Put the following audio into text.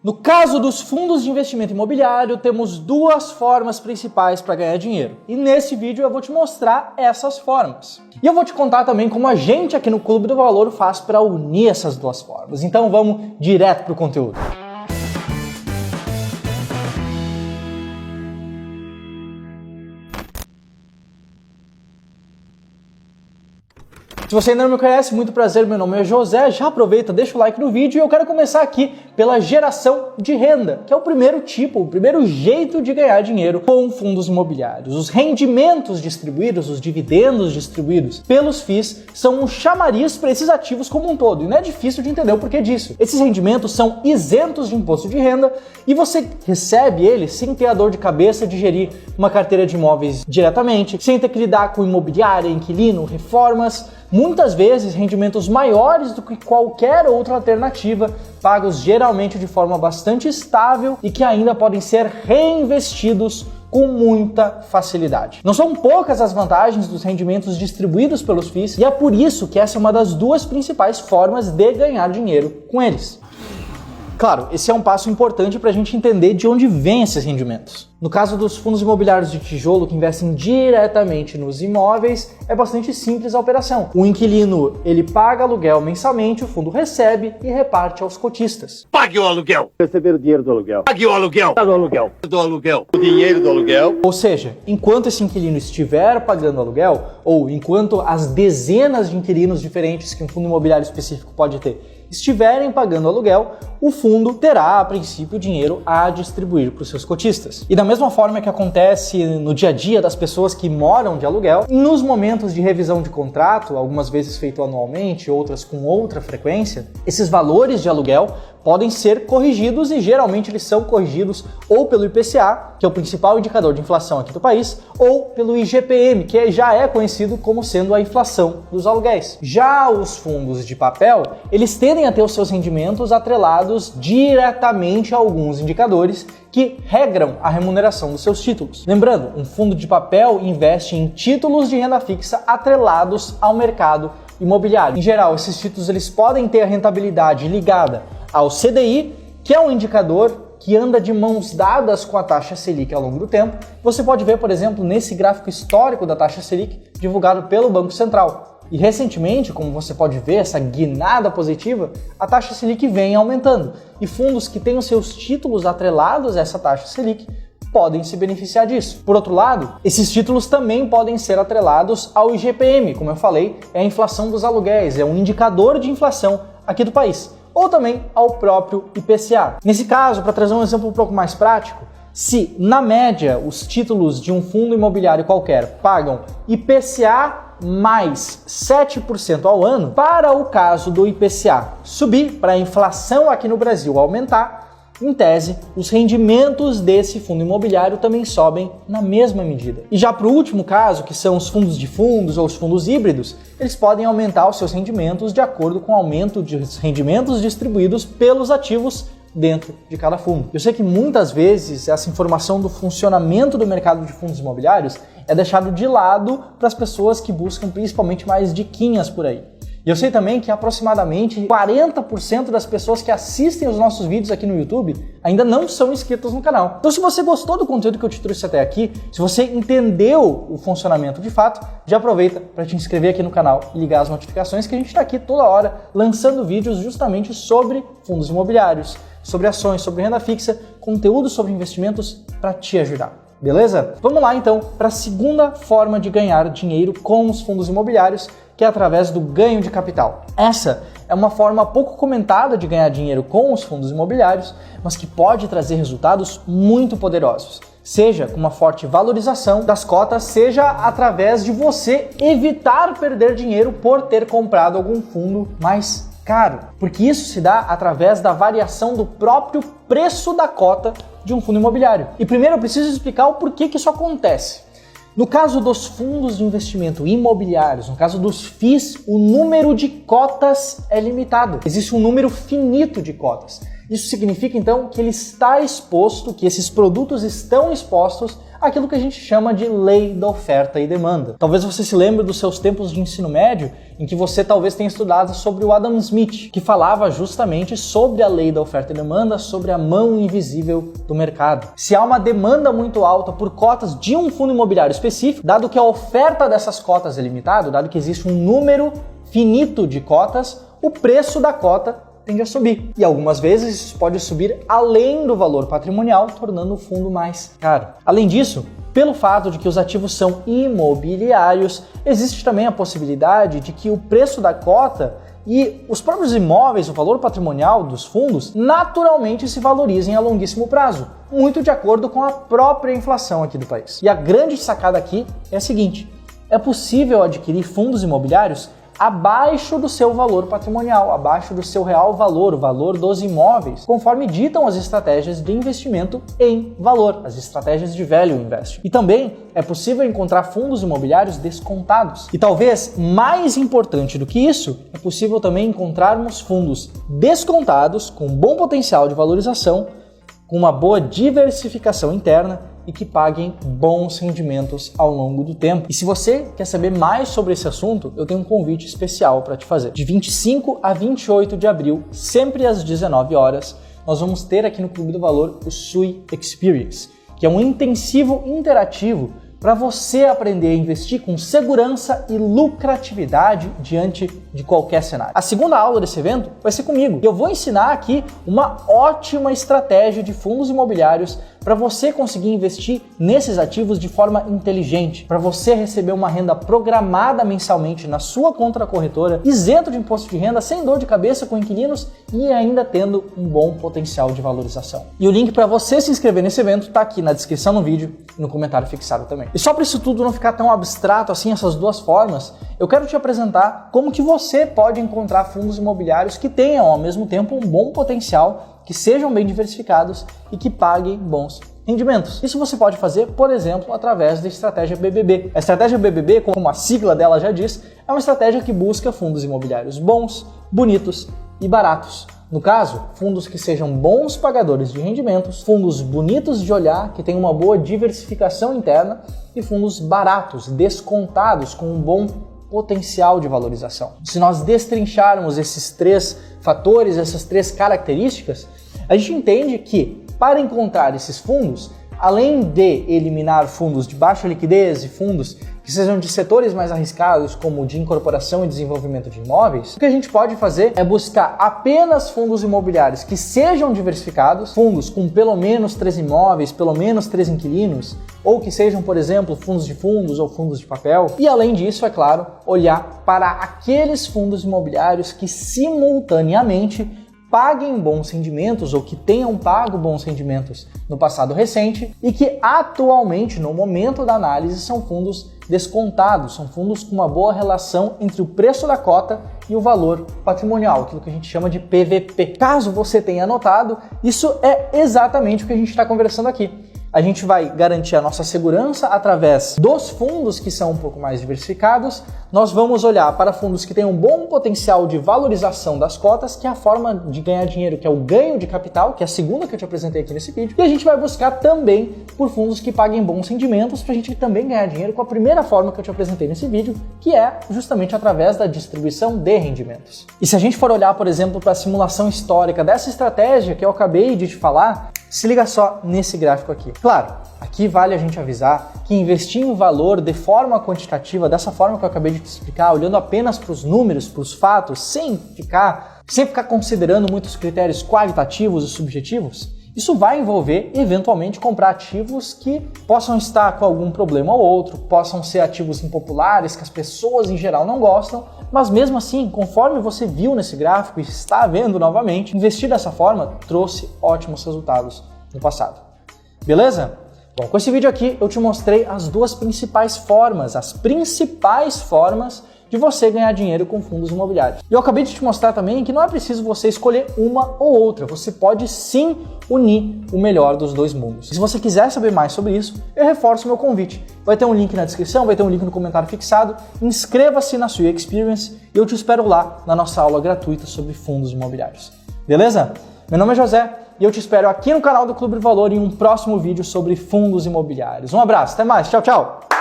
No caso dos fundos de investimento imobiliário, temos duas formas principais para ganhar dinheiro. E nesse vídeo eu vou te mostrar essas formas. E eu vou te contar também como a gente aqui no Clube do Valor faz para unir essas duas formas. Então vamos direto para o conteúdo. Se você ainda não me conhece, muito prazer, meu nome é José, já aproveita, deixa o like no vídeo e eu quero começar aqui pela geração de renda, que é o primeiro tipo, o primeiro jeito de ganhar dinheiro com fundos imobiliários. Os rendimentos distribuídos, os dividendos distribuídos pelos FIIs são um chamariz para esses ativos como um todo, e não é difícil de entender o porquê disso. Esses rendimentos são isentos de imposto de renda e você recebe eles sem ter a dor de cabeça de gerir uma carteira de imóveis diretamente, sem ter que lidar com imobiliária, inquilino, reformas. Muitas vezes rendimentos maiores do que qualquer outra alternativa, pagos geralmente de forma bastante estável e que ainda podem ser reinvestidos com muita facilidade. Não são poucas as vantagens dos rendimentos distribuídos pelos FIIs e é por isso que essa é uma das duas principais formas de ganhar dinheiro com eles. Claro, esse é um passo importante para a gente entender de onde vêm esses rendimentos. No caso dos fundos imobiliários de tijolo que investem diretamente nos imóveis, é bastante simples a operação. O inquilino, ele paga aluguel mensalmente, o fundo recebe e reparte aos cotistas. Pague o aluguel! Receber o dinheiro do aluguel. Pague o aluguel! Do aluguel. Do aluguel! O dinheiro do aluguel. Ou seja, enquanto esse inquilino estiver pagando aluguel, ou enquanto as dezenas de inquilinos diferentes que um fundo imobiliário específico pode ter estiverem pagando aluguel, o fundo terá, a princípio, dinheiro a distribuir para os seus cotistas. E da mesma forma que acontece no dia a dia das pessoas que moram de aluguel, nos momentos de revisão de contrato, algumas vezes feito anualmente, outras com outra frequência, esses valores de aluguel podem ser corrigidos e geralmente eles são corrigidos ou pelo IPCA, que é o principal indicador de inflação aqui do país, ou pelo IGPM, que já é conhecido como sendo a inflação dos aluguéis. Já os fundos de papel, eles tendem a ter os seus rendimentos atrelados diretamente a alguns indicadores que regram a remuneração dos seus títulos. Lembrando, um fundo de papel investe em títulos de renda fixa atrelados ao mercado imobiliário. Em geral, esses títulos eles podem ter a rentabilidade ligada ao CDI, que é um indicador que anda de mãos dadas com a taxa Selic ao longo do tempo. Você pode ver, por exemplo, nesse gráfico histórico da taxa Selic divulgado pelo Banco Central. E recentemente, como você pode ver, essa guinada positiva, a taxa Selic vem aumentando. E fundos que têm os seus títulos atrelados a essa taxa Selic podem se beneficiar disso. Por outro lado, esses títulos também podem ser atrelados ao IGPM, como eu falei, é a inflação dos aluguéis, é um indicador de inflação aqui do país, ou também ao próprio IPCA. Nesse caso, para trazer um exemplo um pouco mais prático, se na média os títulos de um fundo imobiliário qualquer pagam IPCA mais 7% ao ano, para o caso do IPCA subir, para a inflação aqui no Brasil aumentar, em tese, os rendimentos desse fundo imobiliário também sobem na mesma medida. E já para o último caso, que são os fundos de fundos ou os fundos híbridos, eles podem aumentar os seus rendimentos de acordo com o aumento dos rendimentos distribuídos pelos ativos dentro de cada fundo. Eu sei que muitas vezes essa informação do funcionamento do mercado de fundos imobiliários é deixado de lado para as pessoas que buscam principalmente mais diquinhas por aí. E eu sei também que aproximadamente 40% das pessoas que assistem os nossos vídeos aqui no YouTube ainda não são inscritas no canal. Então se você gostou do conteúdo que eu te trouxe até aqui, se você entendeu o funcionamento de fato, já aproveita para te inscrever aqui no canal e ligar as notificações, que a gente está aqui toda hora lançando vídeos justamente sobre fundos imobiliários, sobre ações, sobre renda fixa, conteúdo sobre investimentos para te ajudar. Beleza? Vamos lá então para a segunda forma de ganhar dinheiro com os fundos imobiliários, que é através do ganho de capital. Essa é uma forma pouco comentada de ganhar dinheiro com os fundos imobiliários, mas que pode trazer resultados muito poderosos. Seja com uma forte valorização das cotas, seja através de você evitar perder dinheiro por ter comprado algum fundo mais caro, porque isso se dá através da variação do próprio preço da cota de um fundo imobiliário. E primeiro eu preciso explicar o porquê que isso acontece. No caso dos fundos de investimento imobiliários, no caso dos FIIs, o número de cotas é limitado. Existe um número finito de cotas. Isso significa então que ele está exposto, que esses produtos estão expostos aquilo que a gente chama de lei da oferta e demanda. Talvez você se lembre dos seus tempos de ensino médio, em que você talvez tenha estudado sobre o Adam Smith, que falava justamente sobre a lei da oferta e demanda, sobre a mão invisível do mercado. Se há uma demanda muito alta por cotas de um fundo imobiliário específico, dado que a oferta dessas cotas é limitado, dado que existe um número finito de cotas, o preço da cota tende a subir. E algumas vezes isso pode subir além do valor patrimonial, tornando o fundo mais caro. Além disso, pelo fato de que os ativos são imobiliários, existe também a possibilidade de que o preço da cota e os próprios imóveis, o valor patrimonial dos fundos, naturalmente se valorizem a longuíssimo prazo, muito de acordo com a própria inflação aqui do país. E a grande sacada aqui é a seguinte: é possível adquirir fundos imobiliários abaixo do seu valor patrimonial, abaixo do seu real valor, o valor dos imóveis, conforme ditam as estratégias de investimento em valor, as estratégias de value investing. E também é possível encontrar fundos imobiliários descontados. E talvez mais importante do que isso, é possível também encontrarmos fundos descontados com bom potencial de valorização, com uma boa diversificação interna e que paguem bons rendimentos ao longo do tempo. E se você quer saber mais sobre esse assunto, eu tenho um convite especial para te fazer. De 25 a 28 de abril, sempre às 19 horas, nós vamos ter aqui no Clube do Valor o SUI Experience, que é um intensivo interativo para você aprender a investir com segurança e lucratividade diante de qualquer cenário. A segunda aula desse evento vai ser comigo. Eu vou ensinar aqui uma ótima estratégia de fundos imobiliários para você conseguir investir nesses ativos de forma inteligente, para você receber uma renda programada mensalmente na sua conta da corretora, isento de imposto de renda, sem dor de cabeça com inquilinos e ainda tendo um bom potencial de valorização. E o link para você se inscrever nesse evento está aqui na descrição do vídeo e no comentário fixado também. E só para isso tudo não ficar tão abstrato assim, essas duas formas, eu quero te apresentar como que você pode encontrar fundos imobiliários que tenham ao mesmo tempo um bom potencial, que sejam bem diversificados e que paguem bons rendimentos. Isso você pode fazer, por exemplo, através da estratégia BBB. A estratégia BBB, como a sigla dela já diz, é uma estratégia que busca fundos imobiliários bons, bonitos e baratos. No caso, fundos que sejam bons pagadores de rendimentos, fundos bonitos de olhar, que tenham uma boa diversificação interna e fundos baratos, descontados, com um bom potencial de valorização. Se nós destrincharmos esses três fatores, essas três características, a gente entende que para encontrar esses fundos, além de eliminar fundos de baixa liquidez e fundos que sejam de setores mais arriscados, como de incorporação e desenvolvimento de imóveis, o que a gente pode fazer é buscar apenas fundos imobiliários que sejam diversificados, fundos com pelo menos 3 imóveis, pelo menos 3 inquilinos, ou que sejam, por exemplo, fundos de fundos ou fundos de papel. E além disso, é claro, olhar para aqueles fundos imobiliários que simultaneamente paguem bons rendimentos ou que tenham pago bons rendimentos no passado recente e que atualmente, no momento da análise, são fundos descontados, são fundos com uma boa relação entre o preço da cota e o valor patrimonial, aquilo que a gente chama de PVP. Caso você tenha anotado, isso é exatamente o que a gente está conversando aqui. A gente vai garantir a nossa segurança através dos fundos que são um pouco mais diversificados. Nós vamos olhar para fundos que têm um bom potencial de valorização das cotas, que é a forma de ganhar dinheiro, que é o ganho de capital, que é a segunda que eu te apresentei aqui nesse vídeo. E a gente vai buscar também por fundos que paguem bons rendimentos, para a gente também ganhar dinheiro com a primeira forma que eu te apresentei nesse vídeo, que é justamente através da distribuição de rendimentos. E se a gente for olhar, por exemplo, para a simulação histórica dessa estratégia que eu acabei de te falar, se liga só nesse gráfico aqui. Claro, aqui vale a gente avisar que investir em valor de forma quantitativa, dessa forma que eu acabei de te explicar, olhando apenas para os números, para os fatos, sem ficar considerando muitos critérios qualitativos e subjetivos, isso vai envolver, eventualmente, comprar ativos que possam estar com algum problema ou outro, possam ser ativos impopulares, que as pessoas em geral não gostam, mas mesmo assim, conforme você viu nesse gráfico e está vendo novamente, investir dessa forma trouxe ótimos resultados no passado. Beleza? Bom, com esse vídeo aqui eu te mostrei as duas principais formas, de você ganhar dinheiro com fundos imobiliários. E eu acabei de te mostrar também que não é preciso você escolher uma ou outra, você pode sim unir o melhor dos dois mundos. E se você quiser saber mais sobre isso, eu reforço o meu convite. Vai ter um link na descrição, vai ter um link no comentário fixado. Inscreva-se na SUI Experience e eu te espero lá na nossa aula gratuita sobre fundos imobiliários. Beleza? Meu nome é José e eu te espero aqui no canal do Clube do Valor em um próximo vídeo sobre fundos imobiliários. Um abraço, até mais, tchau, tchau!